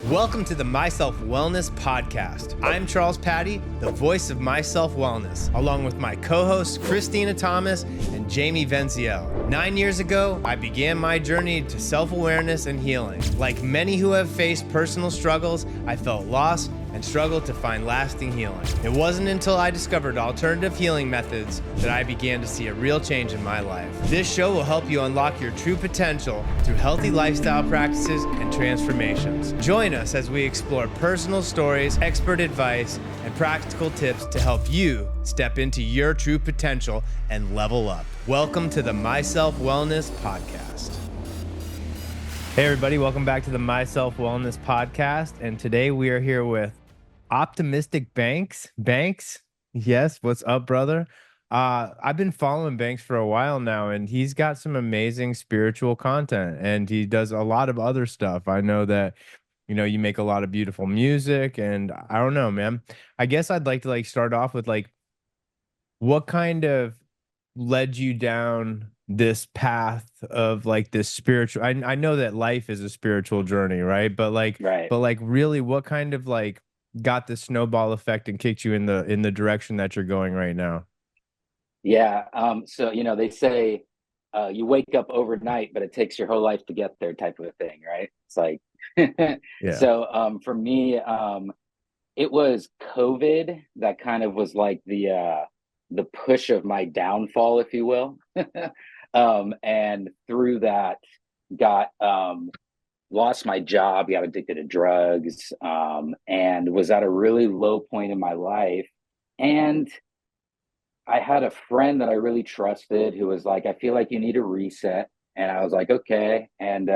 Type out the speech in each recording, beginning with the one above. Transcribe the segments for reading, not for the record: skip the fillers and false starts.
Welcome to the Myself Wellness Podcast. I'm Charles Patti, the voice of Myself Wellness, along with my co-hosts Christina Thomas and Jamie Veneziale. 9 years ago, I began my journey to self-awareness and healing. Like many who have faced personal struggles, I felt lost and struggled to find lasting healing. It wasn't until I discovered alternative healing methods that I began to see a real change in my life. This show will help you unlock your true potential through healthy lifestyle practices and transformations. Join us as we explore personal stories, expert advice, and practical tips to help you step into your true potential and level up. Welcome to the Myself Wellness Podcast. Hey everybody, welcome back to the Myself Wellness Podcast. And today we are here with Optimistic Banks. Banks, yes, what's up, brother? I've been following Banks for a while now, and he's got some amazing spiritual content, and he does a lot of other stuff. I know that, you know, you make a lot of beautiful music, and I don't know, man. I guess I'd like to start off with what kind of led you down this path of this spiritual. I know that life is a spiritual journey, right? But really, what kind of got the snowball effect and kicked you in the direction that you're going right now? Yeah. So, they say you wake up overnight, but it takes your whole life to get there type of a thing, right? It's like, Yeah. So for me, it was COVID that kind of was like the push of my downfall, if you will. And through that, got lost my job, got addicted to drugs, and was at a really low point in my life. And I had a friend that I really trusted who was like, I feel like you need a reset. And I was like, okay. And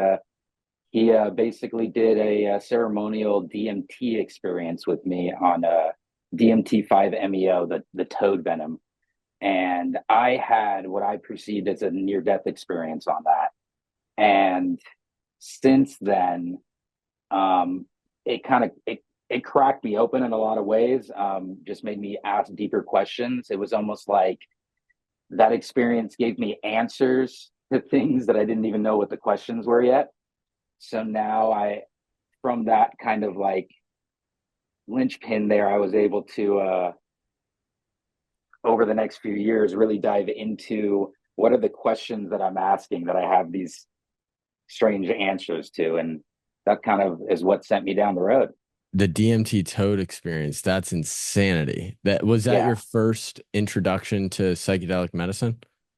he basically did a ceremonial DMT experience with me on DMT 5-MeO, the toad venom. And I had what I perceived as a near-death experience on that. And since then, it cracked me open in a lot of ways, just made me ask deeper questions. It was almost like that experience gave me answers to things that I didn't even know what the questions were yet. So now from that kind of linchpin there, I was able to, over the next few years, really dive into what are the questions that I'm asking that I have these strange answers to. And that kind of is what sent me down the road. The DMT toad experience, that's insanity. Was that your first introduction to psychedelic medicine?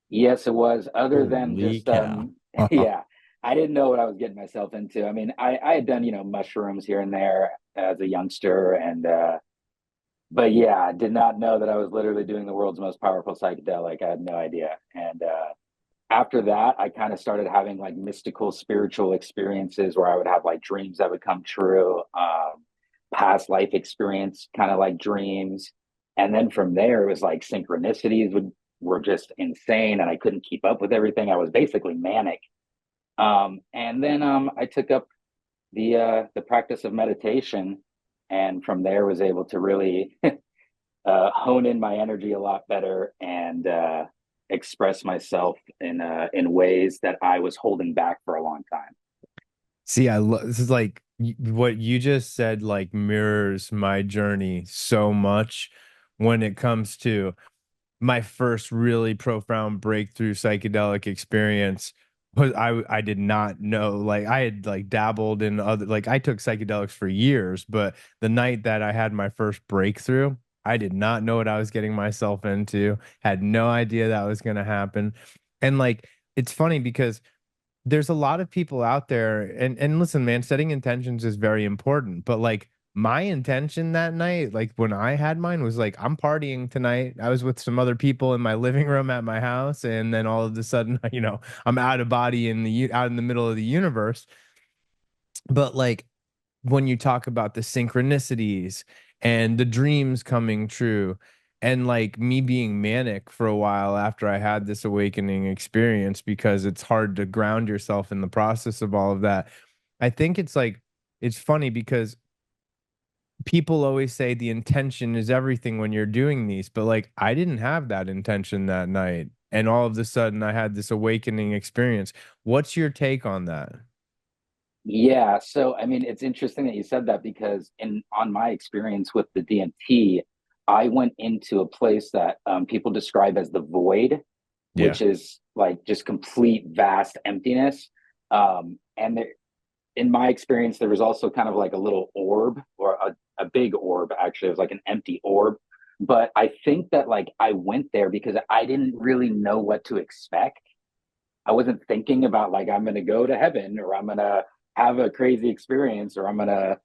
Yes, it was. Other than Holy just cow. yeah, I didn't know what I was getting myself into. I mean, I had done, mushrooms here and there as a youngster, and but yeah, I did not know that I was literally doing the world's most powerful psychedelic. I had no idea. And after that, I kind of started having mystical spiritual experiences where I would have dreams that would come true, past life experience, kind of like dreams. And then from there, it was synchronicities were just insane, and I couldn't keep up with everything. I was basically manic. And then I took up the practice of meditation, and from there was able to really hone in my energy a lot better and express myself in ways that I was holding back for a long time. See, this is what you just said, mirrors my journey so much when it comes to my first really profound breakthrough psychedelic experience. Was I did not know, I had dabbled in other, I took psychedelics for years, but the night that I had my first breakthrough, I did not know what I was getting myself into, had no idea that was going to happen. And it's funny because there's a lot of people out there, and listen, man, setting intentions is very important, but my intention that night, when I had mine, was I'm partying tonight. I was with some other people in my living room at my house, and then all of a sudden, I'm out of body out in the middle of the universe. But when you talk about the synchronicities and the dreams coming true, and me being manic for a while after I had this awakening experience, because it's hard to ground yourself in the process of all of that. I think it's funny because people always say the intention is everything when you're doing these, but I didn't have that intention that night. And all of a sudden I had this awakening experience. What's your take on that? Yeah, so I mean, it's interesting that you said that because in on my experience with the DMT, I went into a place that people describe as the void, Yeah. which is like just complete vast emptiness. And there, in my experience, there was also kind of like a little orb or a big orb, actually. It was like an empty orb. But I think that like I went there because I didn't really know what to expect. I wasn't thinking about like I'm going to go to heaven or I'm going to have a crazy experience or I'm going to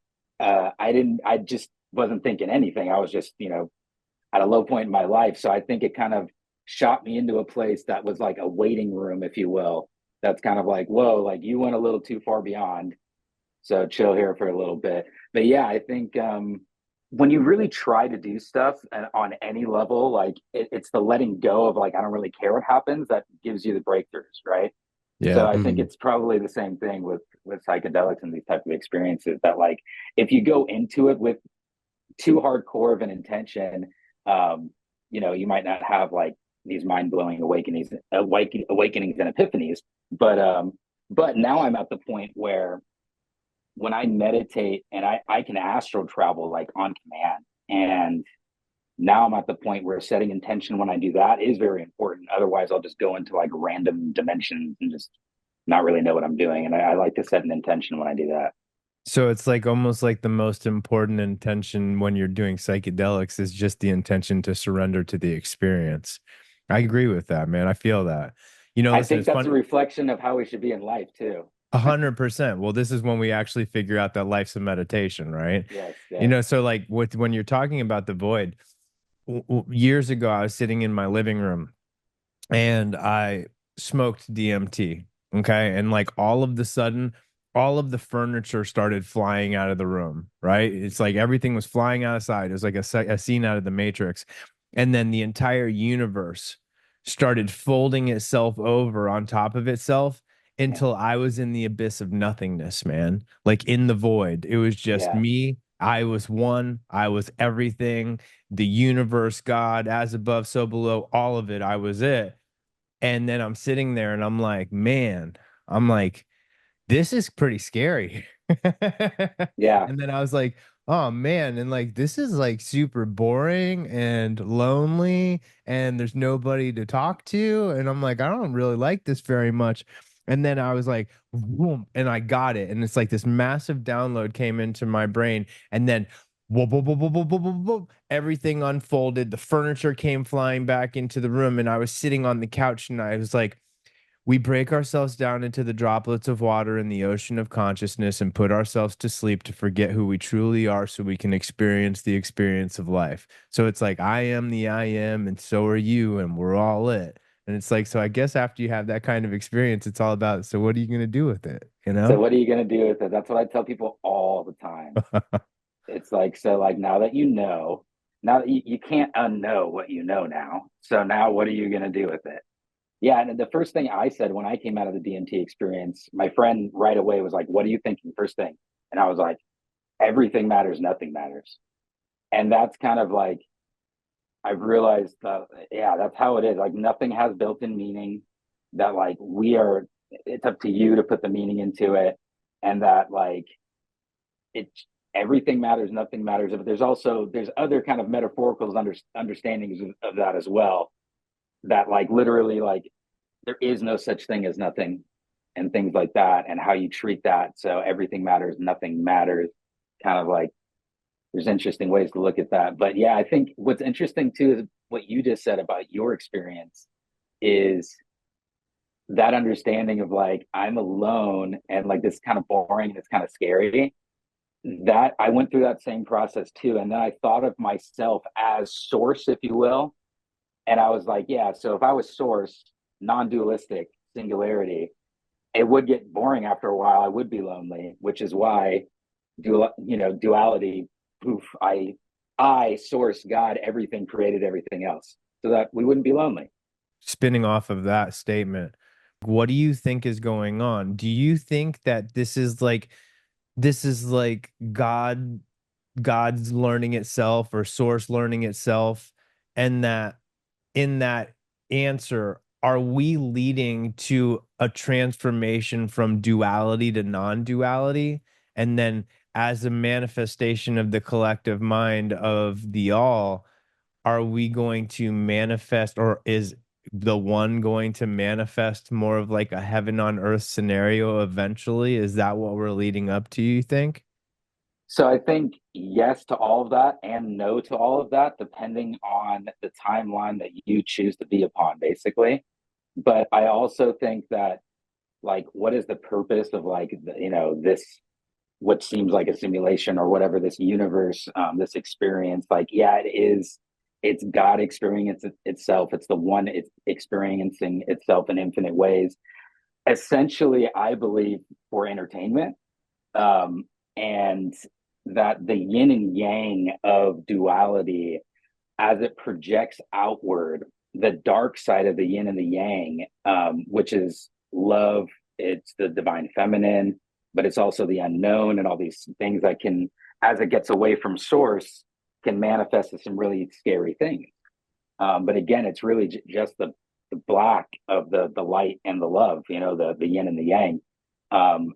I just wasn't thinking anything. I was just, at a low point in my life. So I think it kind of shot me into a place that was like a waiting room, if you will. That's kind of like, whoa, like you went a little too far beyond. So chill here for a little bit. But yeah, I think when you really try to do stuff and on any level, like it's the letting go of like, I don't really care what happens that gives you the breakthroughs, right? So Yeah. I think it's probably the same thing with psychedelics and these type of experiences that like if you go into it with too hardcore of an intention, um, you might not have like these mind-blowing awakenings and epiphanies. But now I'm at the point where when I meditate and I can astral travel like on command. And now I'm at the point where setting intention when I do that is very important. Otherwise, I'll just go into like random dimensions and just not really know what I'm doing. And I like to set an intention when I do that. So it's like almost like the most important intention when you're doing psychedelics is just the intention to surrender to the experience. I agree with that, man. I feel that. I Listen, think it's that's a funny. reflection of how we should be in life too. 100%. Well, this is when we actually figure out that life's a meditation, right? Yes, yes, So like when you're talking about the void, years ago, I was sitting in my living room and I smoked DMT. Okay. And like all of the sudden, all of the furniture started flying out of the room, right? It's like everything was flying outside. It was like a scene out of the Matrix. And then the entire universe started folding itself over on top of itself yeah, until I was in the abyss of nothingness, man. Like in the void. It was just yeah. me. I was one. I was everything. The universe, God, as above, so below, all of it. I was it. And then I'm sitting there and I'm like, man, I'm like, this is pretty scary. Yeah. And then I was like, oh man, and like this is like super boring and lonely, and there's nobody to talk to. And I'm like, I don't really like this very much. And then I was like, boom, and I got it. And it's like this massive download came into my brain. And then whoa, whoa, whoa, whoa, whoa, whoa, whoa, whoa, everything unfolded. The furniture came flying back into the room, and I was sitting on the couch and I was like, we break ourselves down into the droplets of water in the ocean of consciousness and put ourselves to sleep to forget who we truly are so we can experience the experience of life. So it's like, I am the I am, and so are you, and we're all it. And it's like, so I guess after you have that kind of experience, it's all about, so what are you going to do with it? You So know? what are you gonna do with it? That's what I tell people all the time. It's like, so like now that you know, now that you can't unknow what you know now. So now what are you gonna do with it? Yeah, and the first thing I said when I came out of the DMT experience, my friend right away was like, "What are you thinking?" First thing, and I was like, "Everything matters, nothing matters," and that's kind of like I've realized that, yeah, that's how it is. Like nothing has built-in meaning. That like we are, it's up to you to put the meaning into it, and that like it everything matters, nothing matters. But there's other kind of metaphorical understandings of that as well. That like literally like there is no such thing as nothing and things like that and how you treat that. So everything matters, nothing matters. Kind of like there's interesting ways to look at that. But yeah, I think what's interesting too is what you just said about your experience is that understanding of like I'm alone and like this kind of boring and it's kind of scary. That I went through that same process too. And then I thought of myself as source, if you will. And I was like, yeah, so if I was source, non-dualistic singularity, it would get boring after a while. I would be lonely, which is why duality, poof, I source God, everything created everything else. So that we wouldn't be lonely. Spinning off of that statement, what do you think is going on? Do you think that this is like God's learning itself or source learning itself, and that in that answer are we leading to a transformation from duality to non-duality? And then as a manifestation of the collective mind of the all, are we going to manifest, or is the one going to manifest more of like a heaven on earth scenario eventually? Is that what we're leading up to, you think? So I think yes to all of that and no to all of that, depending on the timeline that you choose to be upon, basically. But I also think that, like, what is the purpose of, like, this, what seems like a simulation or whatever, this universe, this experience? Like, yeah, it is. It's God experiencing itself. It's the one it's experiencing itself in infinite ways. Essentially, I believe for entertainment, and that the yin and yang of duality, as it projects outward, the dark side of the yin and the yang, which is love, it's the divine feminine, but it's also the unknown and all these things that can, as it gets away from source, can manifest as some really scary things. But again, it's really just the black of the light and the love, the yin and the yang.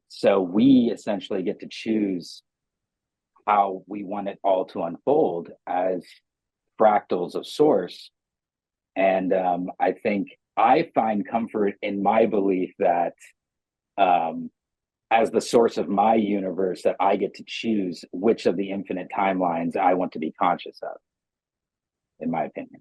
So we essentially get to choose how we want it all to unfold as fractals of source. And I think I find comfort in my belief that, as the source of my universe, that I get to choose which of the infinite timelines I want to be conscious of, in my opinion.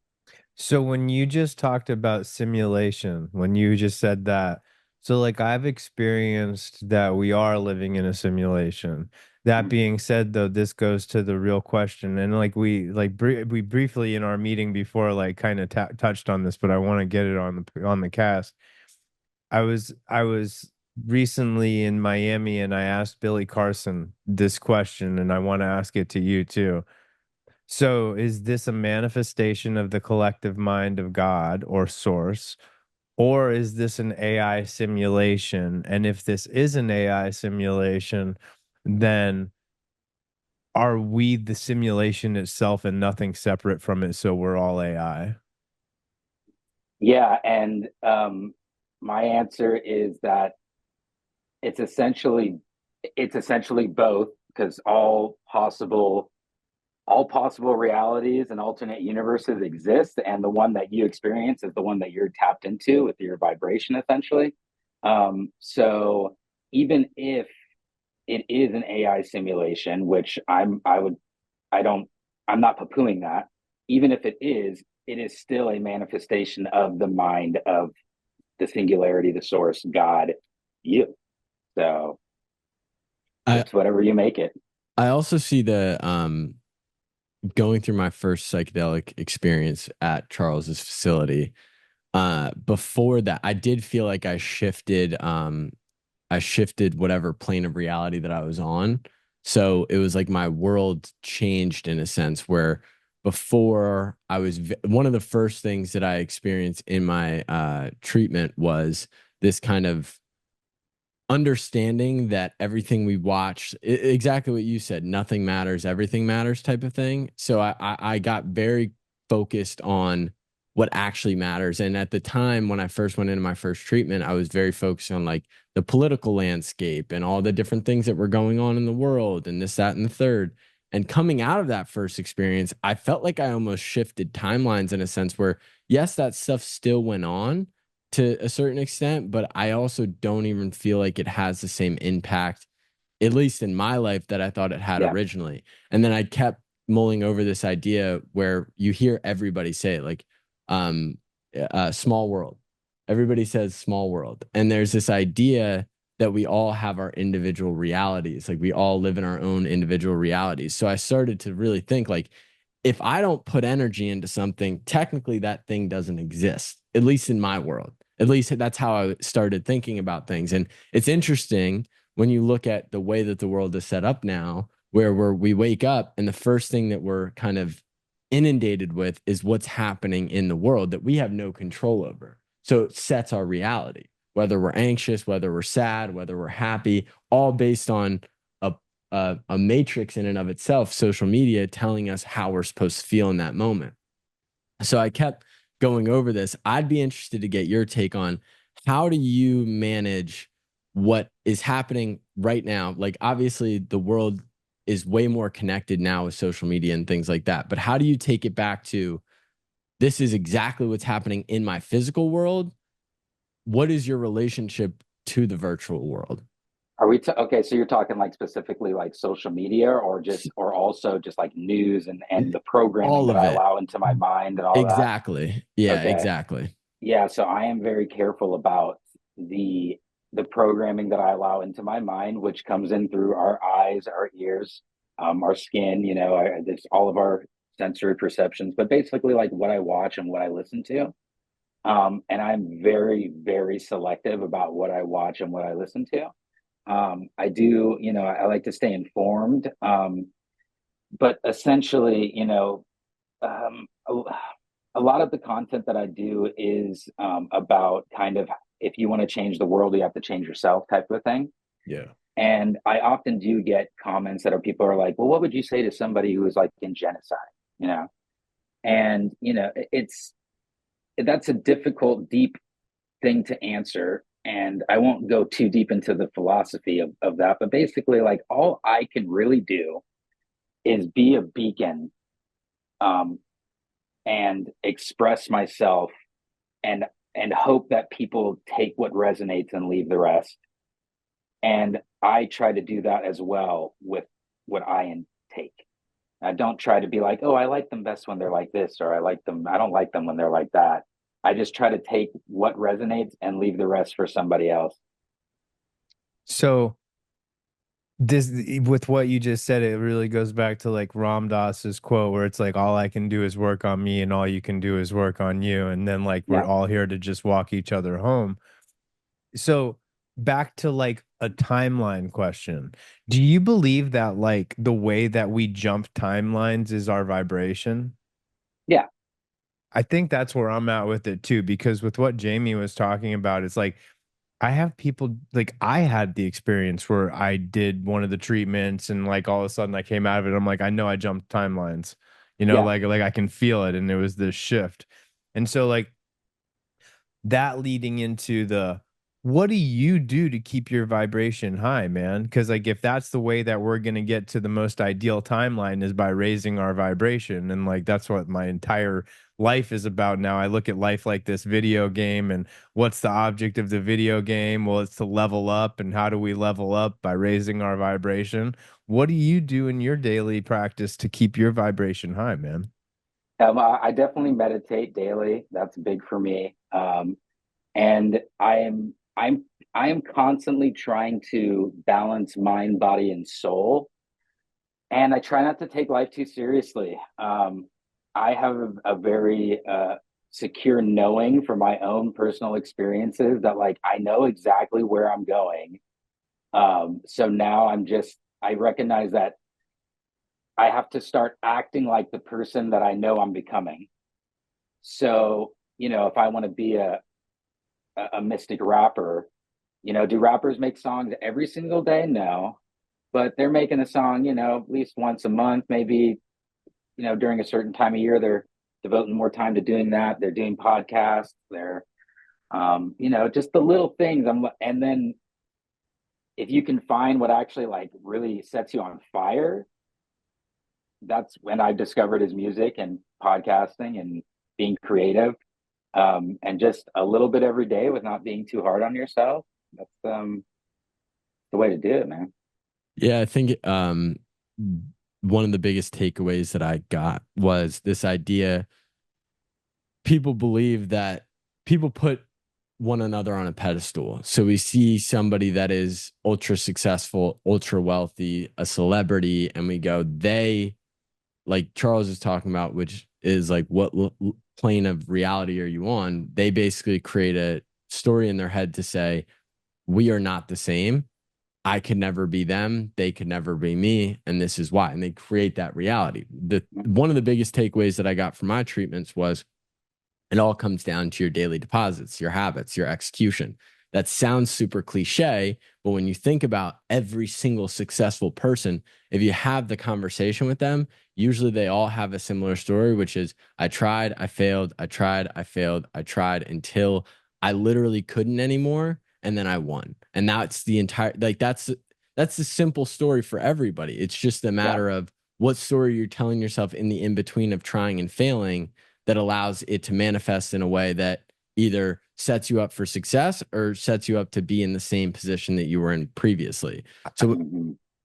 So when you just talked about simulation, when you just said that, so like I've experienced that we are living in a simulation. That Mhm. being said, though, this goes to the real question, and like we briefly in our meeting before, like kind of touched on this, but I want to get it on the cast. I was recently in Miami, and I asked Billy Carson this question, and I want to ask it to you too. So, is this a manifestation of the collective mind of God or source, or is this an AI simulation? And if this is an AI simulation, then are we the simulation itself and nothing separate from it? So we're all AI. Yeah, and my answer is that it's essentially it's essentially both, because all possible realities and alternate universes exist, and the one that you experience is the one that you're tapped into with your vibration, essentially. So even if it is an AI simulation, which I don't, I'm not poo-pooing that. Even if it is still a manifestation of the mind of the singularity, the source, God, you. So I it's whatever you make it. I also see the going through my first psychedelic experience at Charles's facility. Before that, I did feel like I shifted whatever plane of reality that I was on. So it was like my world changed in a sense where before one of the first things that I experienced in my treatment was this kind of understanding that everything we watch, exactly what you said, nothing matters, everything matters type of thing. So I got very focused on what actually matters. And at the time when I first went into my first treatment, I was very focused on like the political landscape and all the different things that were going on in the world and this, that, and the third. And coming out of that first experience, I felt like I almost shifted timelines in a sense where, yes, that stuff still went on to a certain extent, but I also don't even feel like it has the same impact, at least in my life, that I thought it had Yeah. originally. And then I kept mulling over this idea where you hear everybody say it, like, um, small world. Everybody says small world. And there's this idea that we all have our individual realities. Like we all live in our own individual realities. So I started to really think like, if I don't put energy into something, technically that thing doesn't exist, at least in my world. At least that's how I started thinking about things. And it's interesting when you look at the way that the world is set up now, where we wake up and the first thing that we're kind of inundated with is what's happening in the world that we have no control over. So it sets our reality, whether we're anxious, whether we're sad, whether we're happy, all based on a matrix in and of itself, social media telling us how we're supposed to feel in that moment. So I kept going over this, I'd be interested to get your take on how do you manage what is happening right now? Like, obviously, the world is way more connected now with social media and things like that. But how do you take it back to this is exactly what's happening in my physical world? What is your relationship to the virtual world? Are we okay? So you're talking like specifically like social media, or also just like news and the programming All that of I it. allow into my mind and all that? Exactly. Yeah, Okay. exactly. Yeah, so I am very careful about the programming that I allow into my mind, which comes in through our eyes, our ears, our skin. There's all of our sensory perceptions, but basically like what I watch and what I listen to. And I'm very, very selective about what I watch and what I listen to. I do, I like to stay informed, but essentially, a lot of the content that I do is about kind of if you want to change the world, you have to change yourself type of thing. Yeah. And I often do get comments that people are like, well, what would you say to somebody who is like in genocide? You know, and that's a difficult, deep thing to answer. And I won't go too deep into the philosophy of that, but basically, like all I can really do is be a beacon, um, and express myself and hope that people take what resonates and leave the rest. And I try to do that as well with what I intake. I don't try to be like, oh, I like them best when they're like this, or I don't like them when they're like that. I just try to take what resonates and leave the rest for somebody else. So this, with what you just said, it really goes back to like Ram Dass's quote where it's like all I can do is work on me and all you can do is work on you, and then like we're Yeah. all here to just walk each other home. So back to like a timeline question. Do you believe that like the way that we jump timelines is our vibration? Yeah. I think that's where I'm at with it too, because with what Jamie was talking about, it's like I have people like I had the experience where I did one of the treatments and like all of a sudden I came out of it. I'm like, I know I jumped timelines, Yeah. like I can feel it. And it was this shift. And so like that leading into the what do you do to keep your vibration high, man? Because like if that's the way that we're gonna get to the most ideal timeline is by raising our vibration, and like that's what my entire life is about now. I look at life like this video game, and what's the object of the video game? Well, it's to level up, and how do we level up? By raising our vibration. What do you do in your daily practice to keep your vibration high, man? I definitely meditate daily. That's big for me. And I am constantly trying to balance mind, body, and soul. And I try not to take life too seriously. I have a very secure knowing from my own personal experiences that like I know exactly where I'm going. So now I recognize that I have to start acting like the person that I know I'm becoming. So, if I want to be a mystic rapper, do rappers make songs every single day? No, but they're making a song, at least once a month, maybe, during a certain time of year, they're devoting more time to doing that. They're doing podcasts. They're, just the little things. And then if you can find what actually like really sets you on fire, that's when I discovered his music and podcasting and being creative, and just a little bit every day with not being too hard on yourself. That's the way to do it, man. Yeah, I think one of the biggest takeaways that I got was this idea people believe that people put one another on a pedestal. So we see somebody that is ultra successful, ultra wealthy, a celebrity, and we go, they, like Charles is talking about, which is like, what plane of reality are you on? They basically create a story in their head to say, we are not the same. I could never be them. They could never be me. And this is why. And they create that reality. One of the biggest takeaways that I got from my treatments was it all comes down to your daily deposits, your habits, your execution. that sounds super cliche, but when you think about every single successful person, if you have the conversation with them, usually they all have a similar story, which is I tried, I failed, I tried, I failed, I tried until I literally couldn't anymore, and then I won. And now it's the entire, like that's the simple story for everybody. It's just a matter of what story you're telling yourself in the in between of trying and failing that allows it to manifest in a way that either sets you up for success or sets you up to be in the same position that you were in previously. So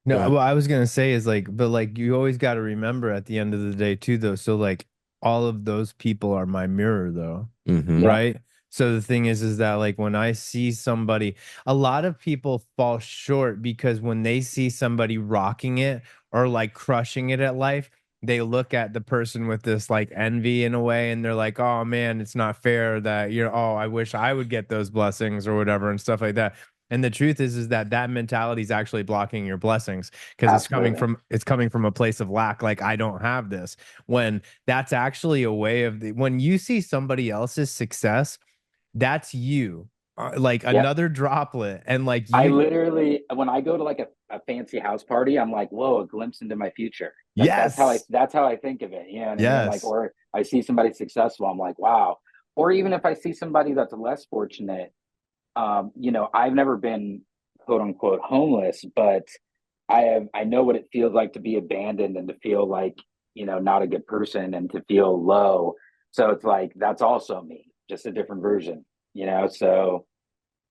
no, what I was gonna say is like, but like you always got to remember at the end of the day too, though. So like all of those people are my mirror, though, right? So the thing is that like when I see somebody, a lot of people fall short because when they see somebody rocking it or like crushing it at life, they look at the person with this like envy in a way, and they're like, oh man, it's not fair that you're, oh, I wish I would get those blessings or whatever and stuff like that. And the truth is that that mentality is actually blocking your blessings because it's coming from a place of lack. Like, I don't have this, when that's actually a way of when you see somebody else's success, that's you, like another droplet. And like I literally, when I go to like a fancy house party, I'm like, whoa, a glimpse into my future. That's how I think of it. You know what I mean? Like, or I see somebody successful, I'm like, wow. Or even if I see somebody that's less fortunate, you know, I've never been quote unquote homeless, but I know what it feels like to be abandoned and to feel like, you know, not a good person and to feel low. So it's like, that's also me, just a different version, you know? So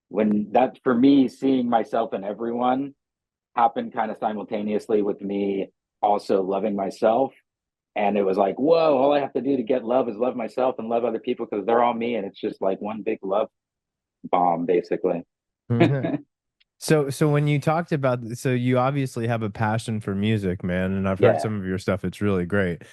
when that, for me, seeing myself in everyone happened kind of simultaneously with me also loving myself. And it was like, whoa, all I have to do to get love is love myself and love other people because they're all me. And it's just like one big love bomb, basically. So when you talked about, so you obviously have a passion for music, man, and I've heard some of your stuff. It's really great.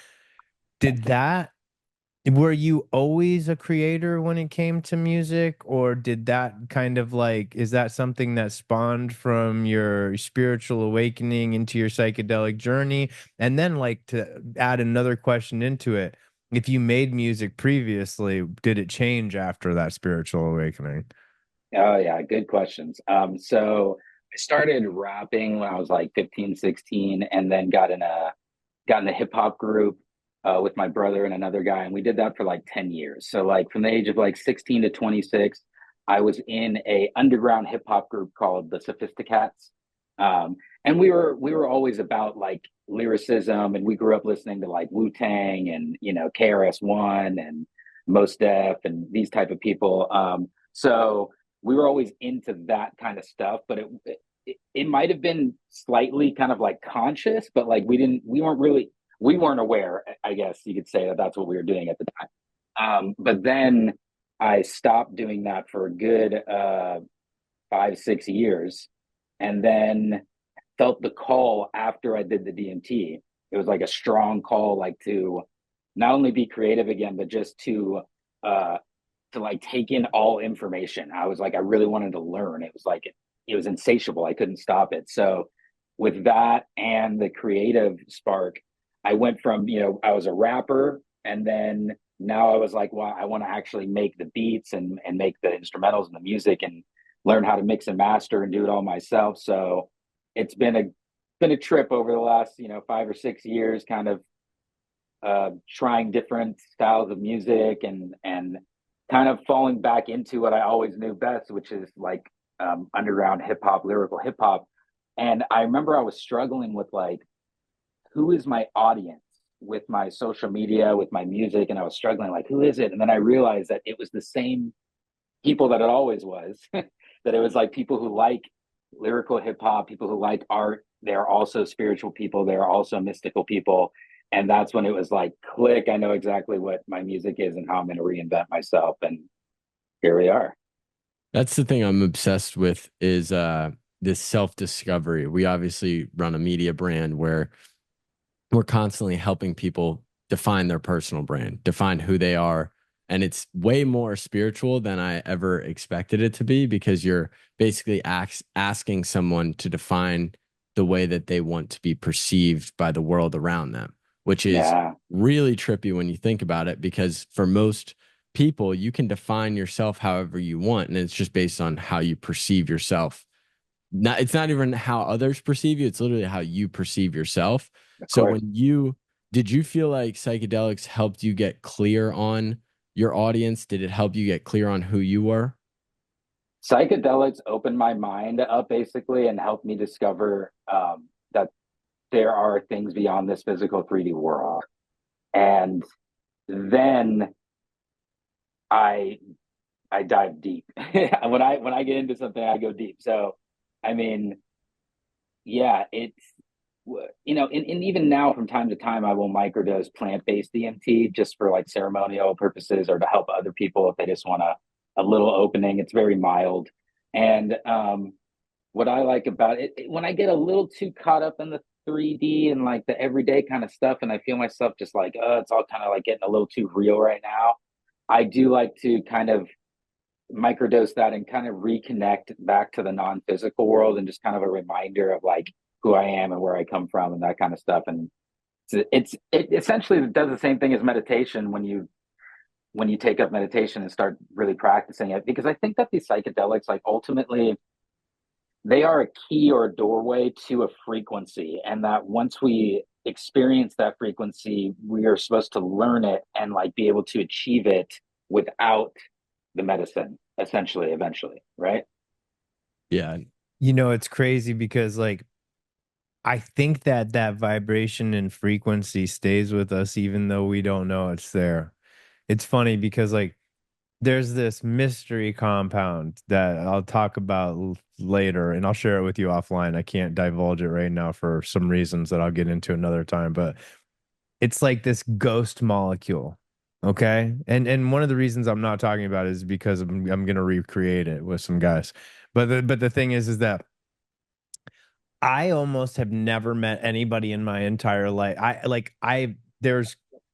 Were you always a creator when it came to music, or did that kind of like, is that something that spawned from your spiritual awakening into your psychedelic journey? And then, like, to add another question into it, if you made music previously, did it change after that spiritual awakening? Oh yeah, good questions. So I started rapping when I was like 15, 16, and then got in a hip hop group with my brother and another guy, and we did that for like 10 years. So like from the age of like 16 to 26, I was in a underground hip hop group called the Sophisticats. And we were always about like lyricism, and we grew up listening to like Wu-Tang and, you know, KRS-One and Mos Def and these type of people. So we were always into that kind of stuff, but it might have been slightly kind of like conscious, but like we weren't aware, I guess you could say, that that's what we were doing at the time. But then I stopped doing that for a good 5, 6 years, and then felt the call after I did the DMT. It was like a strong call, like to not only be creative again, but just to like take in all information. I was like, I really wanted to learn. It was like it was insatiable. I couldn't stop it. So with that and the creative spark, I went from, you know, I was a rapper, and then now I was like, well, I want to actually make the beats and make the instrumentals and the music and learn how to mix and master and do it all myself. So it's been a trip over the last, you know, 5 or 6 years, kind of trying different styles of music and kind of falling back into what I always knew best, which is like underground hip hop, lyrical hip hop. And I remember I was struggling with like, who is my audience with my social media, with my music? And I was struggling, like, who is it? And then I realized that it was the same people that it always was, that it was like people who like lyrical hip hop, people who like art. They're also spiritual people. They're also mystical people. And that's when it was like, click, I know exactly what my music is and how I'm going to reinvent myself. And here we are. That's the thing I'm obsessed with is this self-discovery. We obviously run a media brand where we're constantly helping people define their personal brand, define who they are. And it's way more spiritual than I ever expected it to be, because you're basically asking someone to define the way that they want to be perceived by the world around them, which is really trippy when you think about it, because for most people, you can define yourself however you want, and it's just based on how you perceive yourself. It's not even how others perceive you, it's literally how you perceive yourself. Of So course. did you feel like psychedelics helped you get clear on your audience? Did it help you get clear on who you were? Psychedelics opened my mind up basically and helped me discover that there are things beyond this physical 3D world. And then I I dive deep. When I get into something, I go deep. So, I mean, yeah, it's and even now from time to time, I will microdose plant-based DMT just for like ceremonial purposes or to help other people if they just want a little opening. It's very mild, and what I like about when I get a little too caught up in the 3D and like the everyday kind of stuff, and I feel myself just like, it's all kind of like getting a little too real right now. I do like to kind of microdose that and kind of reconnect back to the non-physical world and just kind of a reminder of like who I am and where I come from and that kind of stuff. And it essentially does the same thing as meditation when you take up meditation and start really practicing it, because I think that these psychedelics, like, ultimately they are a key or a doorway to a frequency, and that once we experience that frequency, we are supposed to learn it and like be able to achieve it without the medicine, essentially, eventually, right? Yeah. It's crazy because like I think that that vibration and frequency stays with us even though we don't know it's there. It's funny because like there's this mystery compound that I'll talk about later and I'll share it with you offline. I can't divulge it right now for some reasons that I'll get into another time, but it's like this ghost molecule. Okay. And one of the reasons I'm not talking about it is because I'm gonna recreate it with some guys. But the thing is that I almost have never met anybody in my entire life.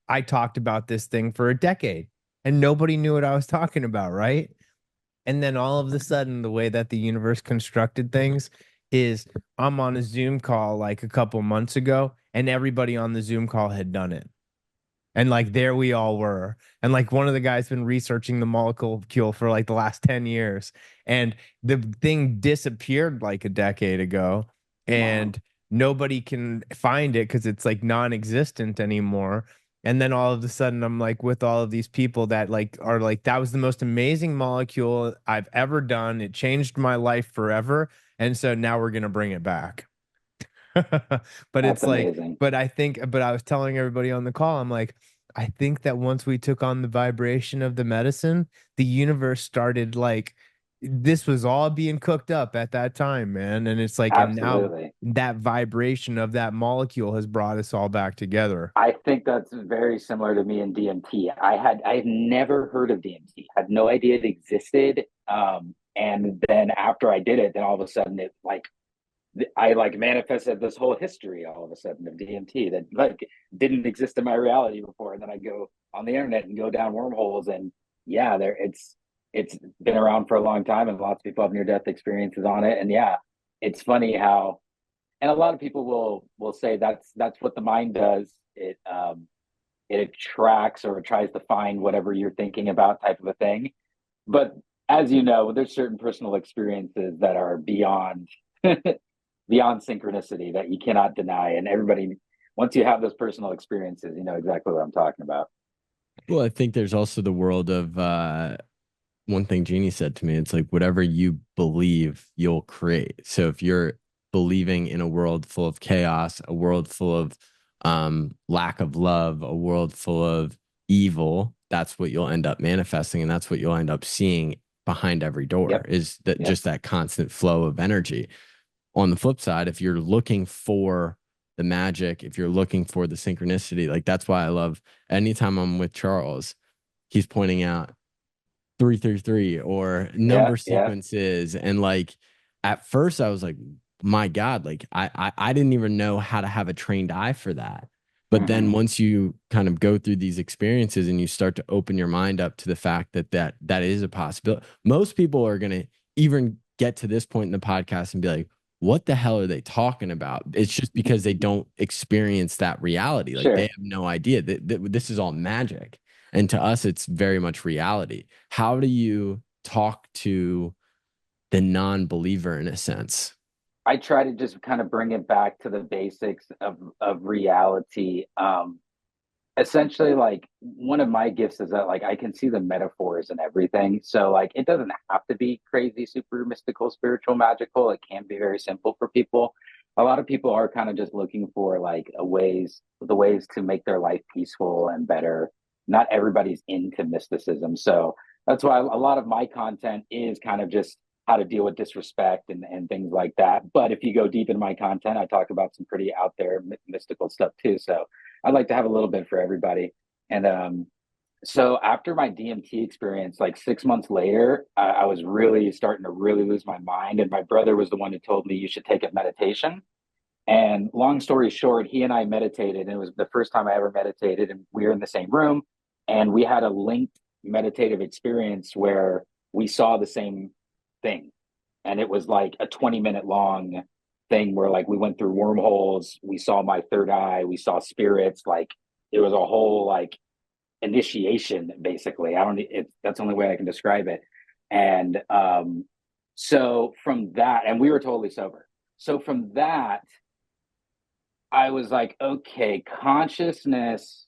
I talked about this thing for a decade and nobody knew what I was talking about, right? And then all of a sudden, the way that the universe constructed things is I'm on a Zoom call like a couple months ago, and everybody on the Zoom call had done it. And like there we all were. And like one of the guys been researching the molecule for like the last 10 years. And the thing disappeared like a decade ago. Wow. And nobody can find it because it's like non-existent anymore. And then all of a sudden I'm like with all of these people that like are like, that was the most amazing molecule I've ever done. It changed my life forever. And so now we're gonna bring it back. But That's it's like, amazing. but I was telling everybody on the call, I'm like, I think that once we took on the vibration of the medicine, the universe started like, this was all being cooked up at that time, man. And it's like, and now Absolutely. that vibration of that molecule has brought us all back together. I think that's very similar to me in DMT. I had never heard of DMT, had no idea it existed. And then after I did it, then all of a sudden it like I like manifested this whole history all of a sudden of DMT that like didn't exist in my reality before. And then I go on the internet and go down wormholes, and yeah, there it's been around for a long time and lots of people have near death experiences on it. And yeah, it's funny how, and a lot of people will say that's what the mind does. It attracts or it tries to find whatever you're thinking about, type of a thing. But as you know, there's certain personal experiences that are beyond beyond synchronicity that you cannot deny. And everybody, once you have those personal experiences, you know exactly what I'm talking about. Well, I think there's also the world of one thing Jeannie said to me. It's like whatever you believe, you'll create. So if you're believing in a world full of chaos, a world full of lack of love, a world full of evil, that's what you'll end up manifesting, and that's what you'll end up seeing behind every door. Yep. Is that Yep. just that constant flow of energy? On the flip side, if you're looking for the magic, if you're looking for the synchronicity, like that's why I love anytime I'm with Charles, he's pointing out 333 or Yeah. number Yeah. sequences. And like at first I was like, my God, like I didn't even know how to have a trained eye for that. But then Hmm. once you kind of go through these experiences and you start to open your mind up to the fact that that is a possibility, most people are going to even get to this point in the podcast and be like, what the hell are they talking about? It's just because they don't experience that reality. Like they Sure. have no idea that this is all magic. And to us, it's very much reality. How do you talk to the non-believer in a sense? I try to just kind of bring it back to the basics of reality. Essentially, like, one of my gifts is that, like, I can see the metaphors and everything. So, like, it doesn't have to be crazy, super mystical, spiritual, magical. It can be very simple for people. A lot of people are kind of just looking for like the ways to make their life peaceful and better. Not everybody's into mysticism, so that's why a lot of my content is kind of just how to deal with disrespect and things like that. But if you go deep in my content, I talk about some pretty out there mystical stuff too. So I'd like to have a little bit for everybody. And so after my DMT experience, like 6 months later, I was really starting to really lose my mind. And my brother was the one who told me you should take up meditation. And long story short, he and I meditated, and it was the first time I ever meditated. And we were in the same room, and we had a linked meditative experience where we saw the same thing. And it was like a 20-minute long thing where, like, we went through wormholes, we saw my third eye, we saw spirits. Like, it was a whole like initiation, basically. I don't that's the only way I can describe it. And so from that, and we were totally sober. So from that, I was like, okay, consciousness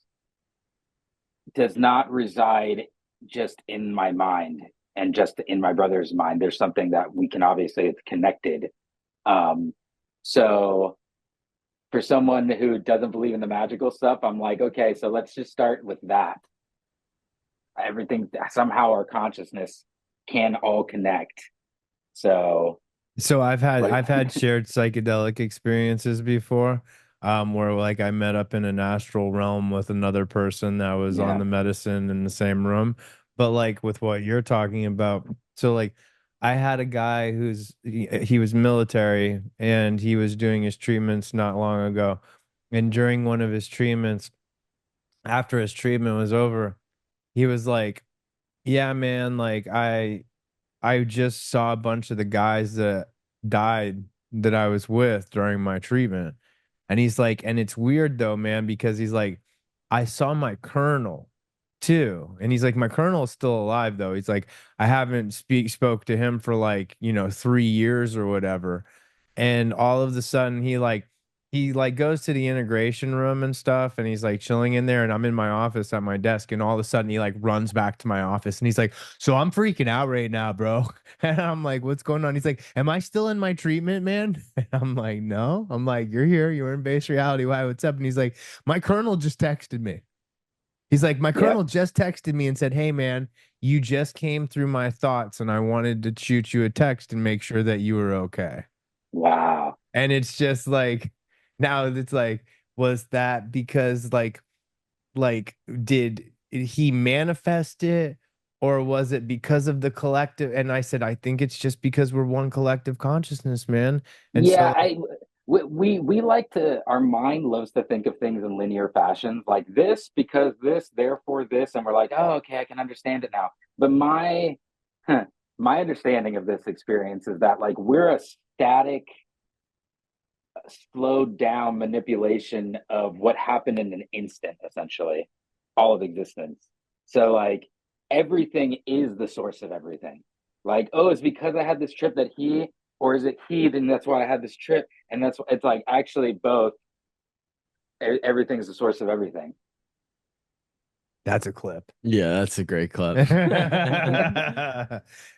does not reside just in my mind and just in my brother's mind. There's something that we can obviously, it's connected. So for someone who doesn't believe in the magical stuff, I'm like, okay, so let's just start with that. Everything, somehow our consciousness can all connect. So I've had shared psychedelic experiences before, where like I met up in an astral realm with another person that was on yeah, the medicine in the same room. But like with what you're talking about, so like I had a guy he was military and he was doing his treatments not long ago. And during one of his treatments, after his treatment was over, he was like, "Yeah, man, like I just saw a bunch of the guys that died that I was with during my treatment." And he's like, and it's weird though, man, because he's like, I saw my colonel too. And he's like, my colonel is still alive though. He's like, I haven't spoke to him for like, 3 years or whatever. And all of a sudden he goes to the integration room and stuff and he's like chilling in there and I'm in my office at my desk and all of a sudden he like runs back to my office and he's like, so I'm freaking out right now, bro. And I'm like, what's going on? He's like, am I still in my treatment, man? And I'm like, no. I'm like, you're here, you're in base reality. Why, what's up? And he's like, my colonel just texted me. He's like, my yeah, colonel just texted me and said, hey man, you just came through my thoughts and I wanted to shoot you a text and make sure that you were okay. wow. And it's just like, now it's like, was that because like did he manifest it or was it because of the collective? And I said, I think it's just because we're one collective consciousness, man. And Yeah, so we like to, our mind loves to think of things in linear fashions, like this because this, therefore this, and we're like, oh, okay, I can understand it now. But my understanding of this experience is that, like, we're a static, slowed down manipulation of what happened in an instant, essentially, all of existence. So, like, everything is the source of everything. Like, oh, it's because I had this trip that he, or is it he, then that's why I had this trip. And that's, it's like actually both. Everything's the source of everything. that's a clip. Yeah, that's a great clip.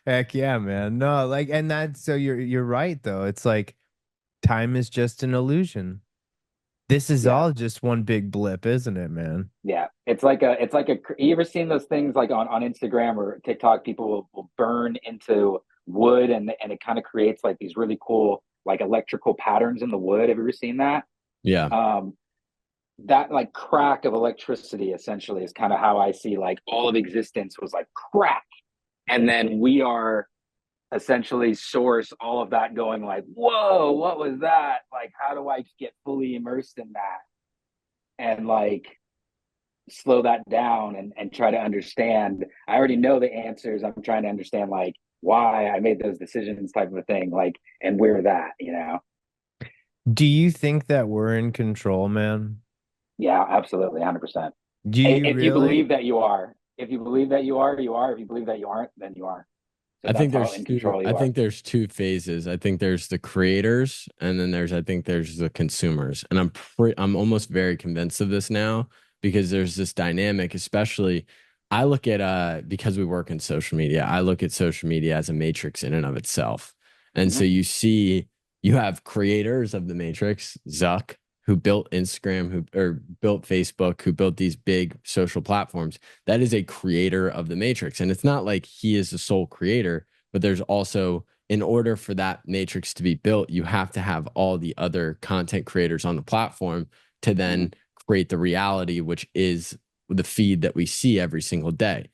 Heck yeah, man. No, like, and that's so you're right though. It's like time is just an illusion. This is Yeah. all just one big blip, isn't it, man? Yeah, it's like you ever seen those things like on Instagram or TikTok? People will burn into wood and it kind of creates like these really cool like electrical patterns in the wood. Have you ever seen that? Yeah. Um, that like crack of electricity essentially is kind of how I see like all of existence was like crack, and then we are essentially source all of that going like, whoa, what was that? Like, how do I get fully immersed in that and like slow that down and try to understand. I already know the answers. I'm trying to understand like why I made those decisions type of a thing, like, and where that. Do you think that we're in control, man? Yeah, absolutely. 100%. Do you If you really? believe that you are, if you believe that you are, you are. If you believe that you aren't, then you aren't. So that's how in control I you are. think there's two phases. I think there's the creators and then I think there's the consumers. And I'm almost very convinced of this now because there's this dynamic, especially I look at because we work in social media, I look at social media as a matrix in and of itself. And so Mhm. you have creators of the matrix, Zuck, who built Instagram, who or built Facebook, who built these big social platforms. That is a creator of the matrix. And it's not like he is the sole creator, but there's also, in order for that matrix to be built, you have to have all the other content creators on the platform to Mhm. then create the reality, which is the feed that we see every single day.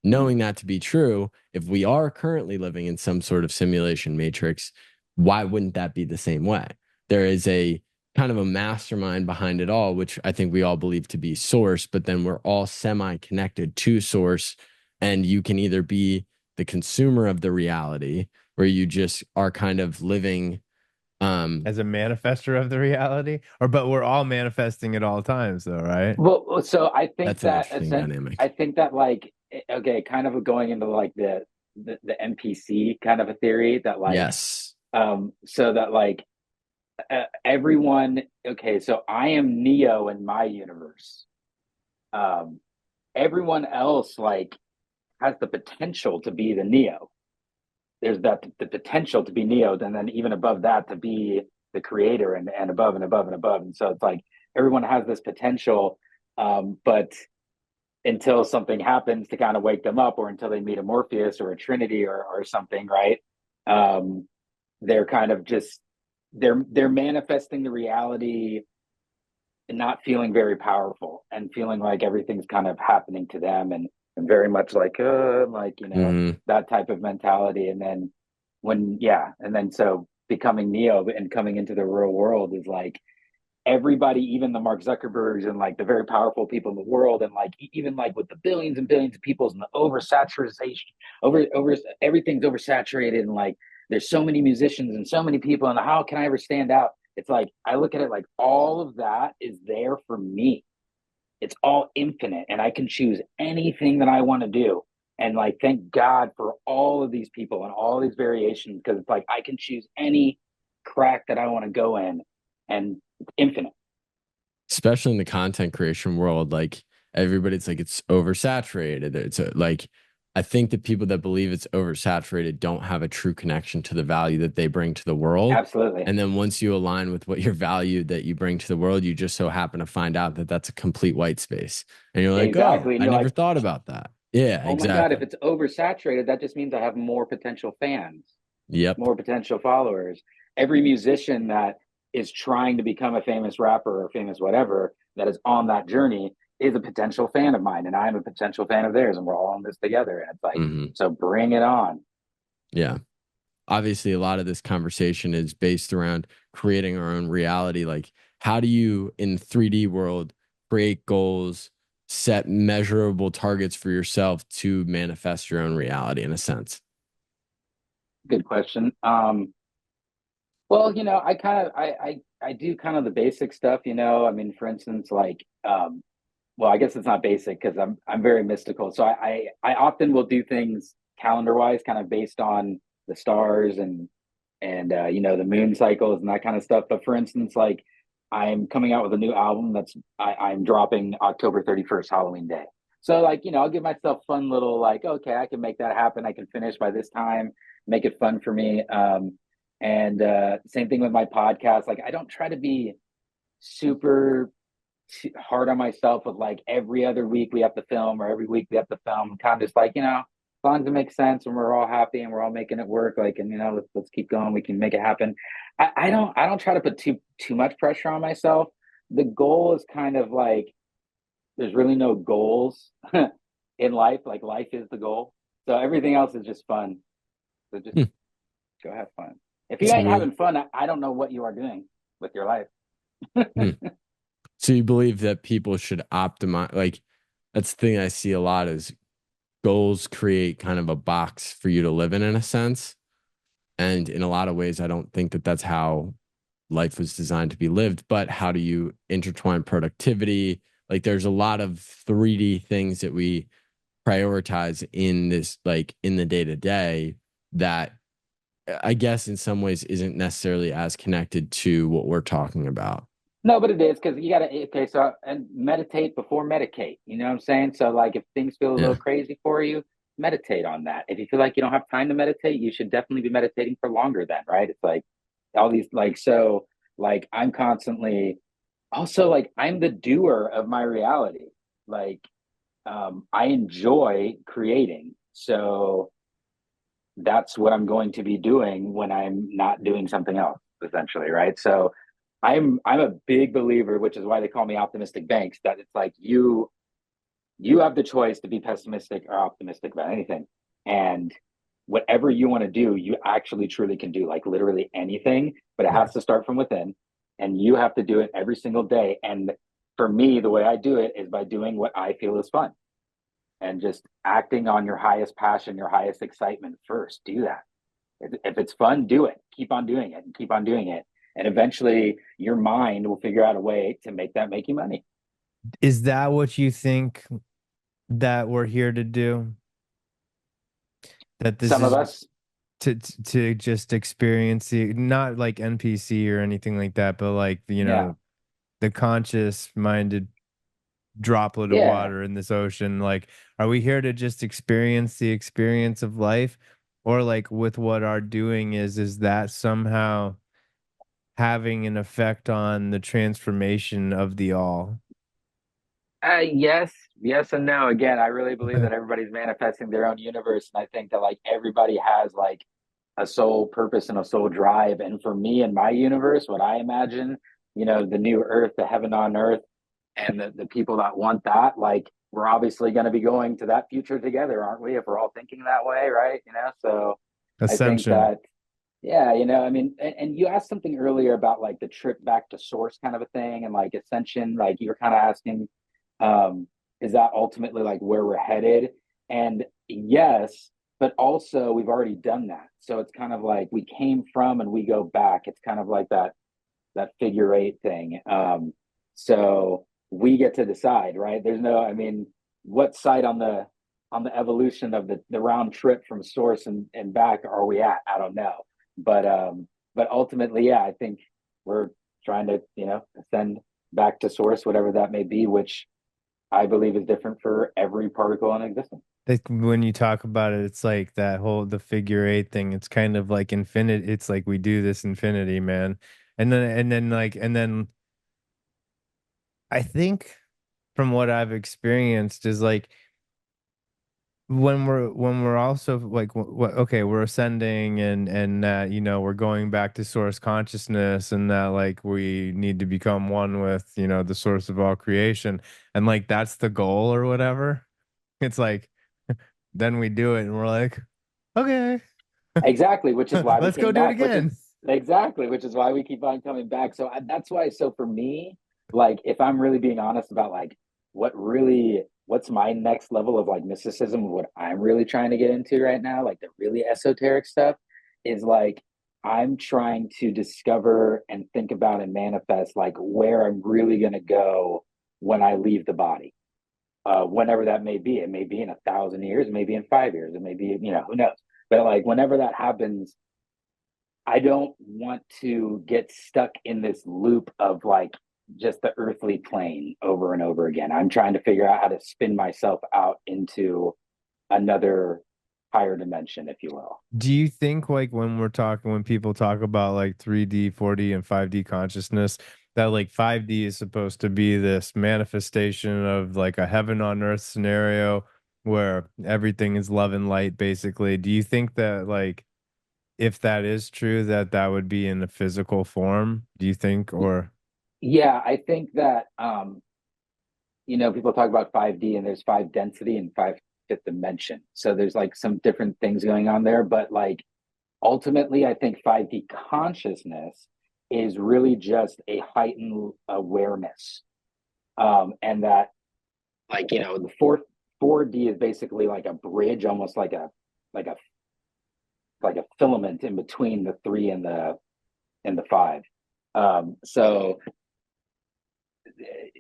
Knowing Mhm. that to be true, if we are currently living in some sort of simulation matrix, why wouldn't that be the same way? There is a kind of a mastermind behind it all, which I think we all believe to be source, but then we're all semi connected to source. And you can either be the consumer of the reality, where you just are kind of living. As a manifester of the reality, or but we're all manifesting at all times, though, right? Well, so That's an interesting I dynamic. think that like okay, kind of going into like the NPC kind of a theory that like Yes. so that like everyone okay, so I am Neo in my universe. Um, everyone else like has the potential to be the Neo. There's that the potential to be Neo, and then even above that to be the creator and above and above and above. And so it's like everyone has this potential, but until something happens to kind of wake them up, or until they meet a Morpheus or a Trinity or something, right? Um, they're kind of just they're manifesting the reality and not feeling very powerful and feeling like everything's kind of happening to them and very much like Hmm. that type of mentality. And then and then so becoming Neo and coming into the real world is like everybody, even the Mark Zuckerbergs and like the very powerful people in the world, and like even like with the billions and billions of people and the oversaturation, over everything's oversaturated, and like there's so many musicians and so many people, and how can I ever stand out? It's like I look at it like all of that is there for me. It's all infinite, and I can choose anything that I want to do. And like, thank God for all of these people and all these variations, because it's like I can choose any crack that I want to go in, and it's infinite. Especially in the content creation world, like everybody's like it's oversaturated. Like I think the people that believe it's oversaturated don't have a true connection to the value that they bring to the world. Absolutely. And then once you align with what your value that you bring to the world, you just so happen to find out that that's a complete white space. And you're like, oh, Exactly. And I you're never like, thought about that. Yeah, oh my God, if exactly. it's oversaturated, that just means I have more potential fans, Yep. more potential followers. Every musician that is trying to become a famous rapper or famous whatever that is on that journey is a potential fan of mine, and I'm a potential fan of theirs, and we're all in this together. And it's like, Hmm. so bring it on. Yeah. Obviously a lot of this conversation is based around creating our own reality. Like, how do you in 3D world create goals, set measurable targets for yourself to manifest your own reality in a sense? Good question. Well, I kind of I do kind of the basic stuff. I mean, for instance, like well, I guess it's not basic because I'm very mystical. So I often will do things calendar wise, kind of based on the stars and the moon cycles and that kind of stuff. But for instance, like I'm coming out with a new album I'm dropping October 31st, Halloween Day. So like I'll give myself fun little like okay, I can make that happen. I can finish by this time, make it fun for me. And same thing with my podcast. Like I don't try to be super hard on myself with like every other week we have to film or every week we have to film. I'm kind of just like, as long as it makes sense and we're all happy and we're all making it work, like, and let's keep going. We can make it happen. I don't try to put too much pressure on myself. The goal is kind of like there's really no goals in life. Like life is the goal. So everything else is just fun. So just Hmm. go have fun. If you ain't So, having fun, I don't know what you are doing with your life. hmm. So you believe that people should optimize, like that's the thing I see a lot is goals create kind of a box for you to live in a sense. And in a lot of ways, I don't think that that's how life was designed to be lived, but how do you intertwine productivity, Like there's a lot of 3D things that we prioritize in this, like in the day to day, that I guess in some ways isn't necessarily as connected to what we're talking about. No, but it is, because you gotta, okay, so, and meditate before medicate. You know what I'm saying? So like if things feel a little Yeah. crazy for you, meditate on that. If you feel like you don't have time to meditate, you should definitely be meditating for longer then, right? It's like all these, like, so like I'm constantly, also, like, I'm the doer of my reality. Like, I enjoy creating. So that's what I'm going to be doing when I'm not doing something else, essentially, right? So I'm a big believer, which is why they call me optimistic Banks, that it's like you have the choice to be pessimistic or optimistic about anything. And whatever you want to do, you actually truly can do, like literally anything, but it has to start from within, and you have to do it every single day. And for me, the way I do it is by doing what I feel is fun, and just acting on your highest passion, your highest excitement first. Do that. If it's fun, do it. Keep on doing it and keep on doing it. And eventually your mind will figure out a way to make that make you money. Is that what you think that we're here to do? That this Some of is us, to just experience the, not like NPC or anything like that, but like, yeah. the conscious minded droplet of Yeah. water in this ocean. Like, are we here to just experience the experience of life? Or like with what our doing is that somehow having an effect on the transformation of the all? Yes, yes and no. Again, I really believe that everybody's manifesting their own universe, and I think that like everybody has like a soul purpose and a soul drive. And for me and my universe, what I imagine, the new Earth, the heaven on Earth, and the people that want that, like we're obviously going to be going to that future together, aren't we? If we're all thinking that way, right? So I think Ascension. that, yeah, I mean, and you asked something earlier about like the trip back to source kind of a thing, and like ascension, like you were kind of asking, um, is that ultimately like where we're headed? And yes, but also we've already done that. So it's kind of like we came from and we go back. It's kind of like that figure eight thing. So we get to decide, right? There's no, I mean, what side on the evolution of the round trip from source and back are we at? I don't know. But ultimately, yeah, I think we're trying to, ascend back to source, whatever that may be, which I believe is different for every particle in existence. Like when you talk about it, it's like that whole the figure eight thing. It's kind of like infinite. It's like we do this infinity, man. And then I think from what I've experienced is like when we're also like okay, we're ascending and that we're going back to source consciousness, and that like we need to become one with the source of all creation, and like that's the goal or whatever. It's like then we do it and we're like, okay, Exactly, which is why we let's go came do it back, which is again. exactly, which is why we keep on coming back. So that's why, so for me, like, if I'm really being honest about like what's my next level of like mysticism, what I'm really trying to get into right now, like the really esoteric stuff, is like I'm trying to discover and think about and manifest like where I'm really going to go when I leave the body, whenever that may be. It may be in 1,000 years, it may be in 5 years, it may be, who knows. But like whenever that happens, I don't want to get stuck in this loop of like just the earthly plane over and over again. I'm trying to figure out how to spin myself out into another higher dimension, if you will. Do you think like when people talk about like 3D, 4D, and 5D consciousness, that like 5D is supposed to be this manifestation of like a heaven on earth scenario where everything is love and light, basically? Do you think that like if that is true, that that would be in a physical form? Do you think, or Yeah, I think that people talk about 5D, and there's five density and five fifth dimension. So there's like some different things going on there, but like ultimately I think 5D consciousness is really just a heightened awareness. And that, like, the fourth 4D is basically like a bridge, almost like a like a filament in between the three and the five. So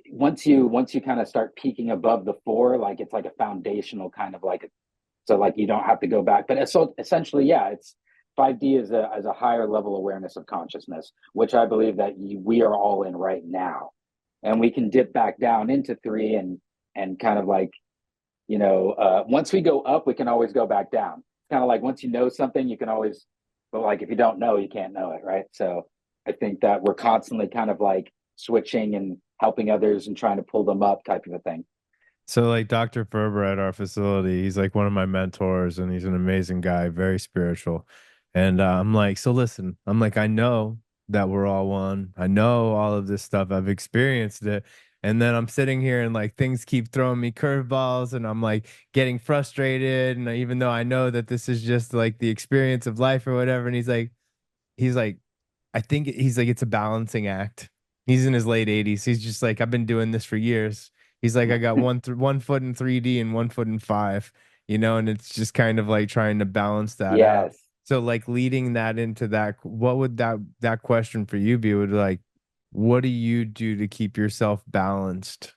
once you kind of start peaking above the four, like it's like a foundational kind of like so like you don't have to go back. But so essentially, yeah, it's 5D is a higher level awareness of consciousness, which I believe that we are all in right now, and we can dip back down into three and kind of like once we go up, we can always go back down. It's kind of like once you know something, you can always, but like if you don't know, you can't know it, right? So I think that we're constantly kind of like switching and helping others and trying to pull them up, type of a thing. So like Dr. Ferber at our facility, he's like one of my mentors and he's an amazing guy, very spiritual. And I'm like, so listen, I'm like, I know that we're all one. I know all of this stuff. I've experienced it. And then I'm sitting here and like things keep throwing me curveballs and I'm like getting frustrated. And even though I know that this is just like the experience of life or whatever. And he's like, I think he's like, it's a balancing act. He's in his late 80s. He's just like, I've been doing this for years. He's like, I got one foot in 3D and one foot in five, and it's just kind of like trying to balance that out. Yes. So like leading that into that, what would that question for you be? Would like, what do you do to keep yourself balanced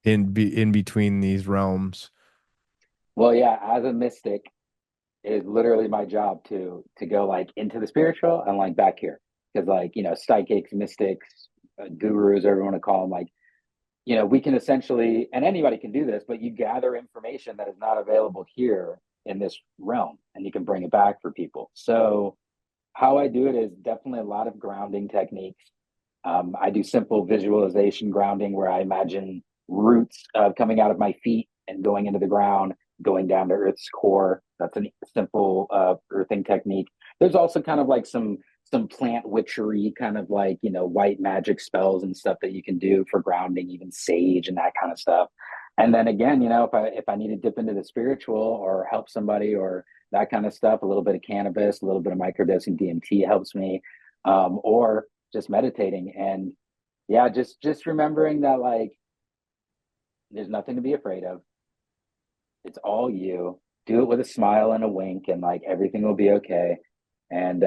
in between these realms? Well, yeah, as a mystic, it is literally my job to go like into the spiritual and like back here. Because like, psychics, mystics, gurus, whatever you want to call them, like, we can essentially, and anybody can do this, but you gather information that is not available here in this realm and you can bring it back for people. So how I do it is definitely a lot of grounding techniques. I do simple visualization grounding where I imagine roots coming out of my feet and going into the ground, going down to Earth's core. That's a simple earthing technique. There's also kind of like some plant witchery, kind of like white magic spells and stuff that you can do for grounding, even sage and that kind of stuff. And then again, if I need to dip into the spiritual or help somebody or that kind of stuff, a little bit of cannabis, a little bit of microdosing DMT helps me, or just meditating. And yeah, just remembering that like there's nothing to be afraid of. It's all you. Do it with a smile and a wink, and like everything will be okay. And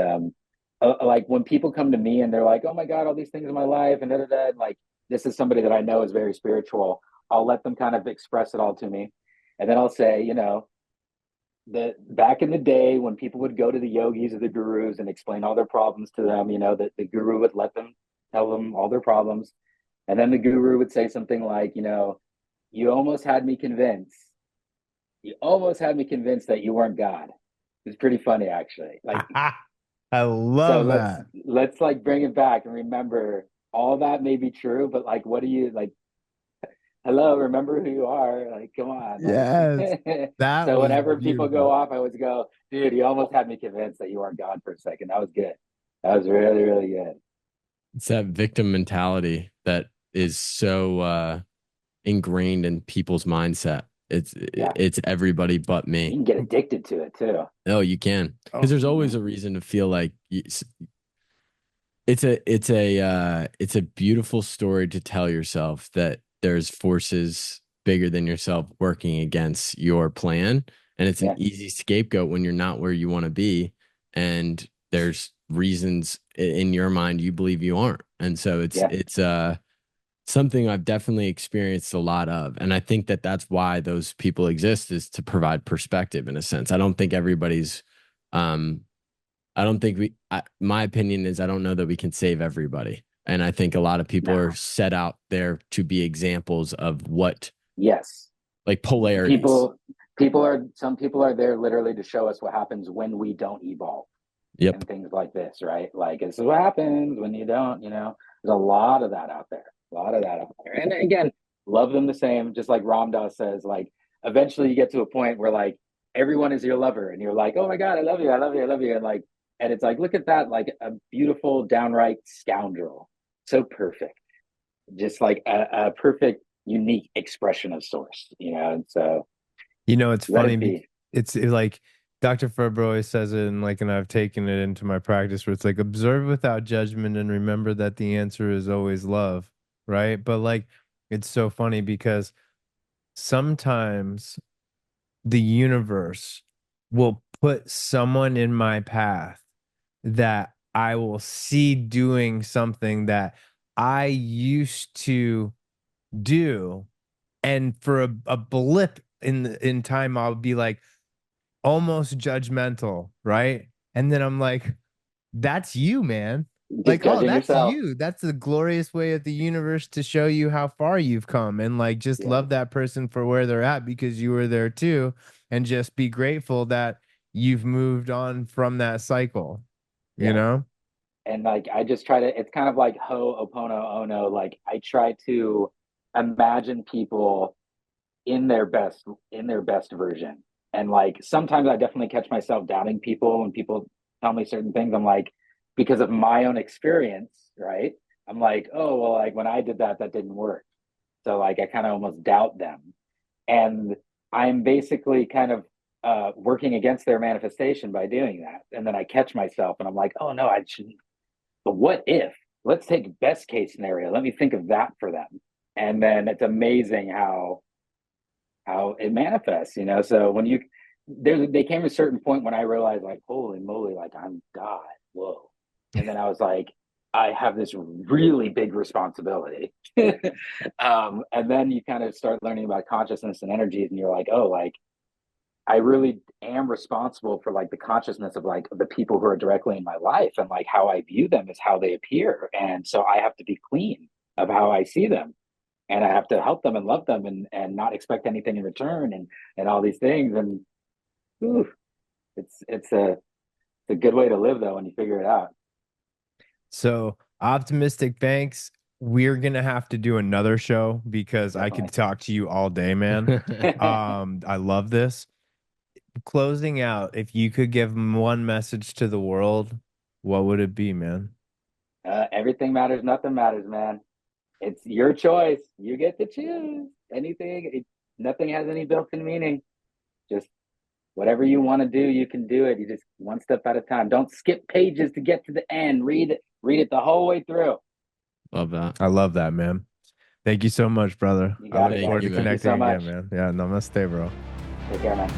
like when people come to me and they're like, "Oh my God, all these things in my life," and da da da, and like this is somebody that I know is very spiritual. I'll let them kind of express it all to me, and then I'll say, that back in the day when people would go to the yogis or the gurus and explain all their problems to them, that the guru would let them tell them all their problems. And then the guru would say something like, you almost had me convinced. You almost had me convinced that you weren't God. It's pretty funny actually. Like I so love that. let's like bring it back and remember all that may be true, but like what do you like hello, remember who you are. Like, come on. Yes, Like that so was whenever people go beautiful. off, I always go, dude, you almost had me convinced that you weren't God for a second. That was good. That was really, really good. It's that victim mentality that is so ingrained in people's mindset. Yeah. It's everybody but You me. can get addicted to it too. Oh, you can, because Oh, there's always a reason to feel like it's a beautiful story to tell yourself that there's forces bigger than yourself working against your plan, and it's an Yeah. easy scapegoat when you're not where you want to be, and there's reasons in your mind you believe you aren't, and so Yeah. it's something I've definitely experienced a lot of. And I think that that's why those people exist, is to provide perspective in a sense. I don't think everybody's, um, I don't think my opinion is, I don't know that we can save everybody. And I think a lot of people are No. set out there to be examples of what, Yes. like, polarities. Some people are there literally to show us what happens when we don't evolve Yep. and things like this, right? Like this is what happens when you don't, there's a lot of that out there. A lot of that out there. And again, love them the same, just like Ram Dass says, like eventually you get to a point where like everyone is your lover and you're like, oh my God, I love you, I love you, I love you. And like, and it's like, look at that, like a beautiful, downright scoundrel. So perfect. Just like a perfect, unique expression of source, and so it's let funny. it be. It's like Dr. Ferber always says it, and I've taken it into my practice where it's like observe without judgment and remember that the answer is always love, right? But like it's so funny because sometimes the universe will put someone in my path that I will see doing something that I used to do, and for a blip in time, I'll be like almost judgmental, right? And then I'm like, that's you, man. Just Like, oh, judging that's yourself. you. That's the glorious way of the universe to show you how far you've come, and like just Yeah. love that person for where they're at because you were there too, and just be grateful that you've moved on from that cycle, you Yeah. know? And like I just try to, it's kind of like Ho'opono Ono. Like I try to imagine people in their best version. And like sometimes I definitely catch myself doubting people when people tell me certain things. I'm like, because of my own experience, right? I'm like, oh well, like when I did that, that didn't work. So like I kind of almost doubt them. And I'm basically kind of working against their manifestation by doing that. And then I catch myself and I'm like, oh no, I shouldn't. But what if? Let's take best case scenario. Let me think of that for them. And then it's amazing how it manifests, you know. So when you they came to a certain point when I realized like, holy moly, like I'm God. Whoa. And then I was like, I have this really big responsibility. And then you kind of start learning about consciousness and energies, and you're like, oh, like I really am responsible for like the consciousness of like the people who are directly in my life, and like how I view them is how they appear. And so I have to be clean of how I see them, and I have to help them and love them, and not expect anything in return, and all these things. And whew, it's a good way to live though when you figure it out. So, optimistic Banks, we're gonna have to do another show because I could Definitely. talk to you all day, man. I love this. Closing out, if you could give one message to the world, what would it be, man? Everything matters, nothing matters, man. It's your choice. You get to choose anything. Nothing has any built-in meaning. Just whatever you want to do, you can do it. You just one step at a time. Don't skip pages to get to the end. Read it the whole way through. Love that. I love that, man. Thank you so much, brother. You I got look it, forward guys. to Thank you connecting so again, much. man. Yeah, namaste, bro. Take care, man.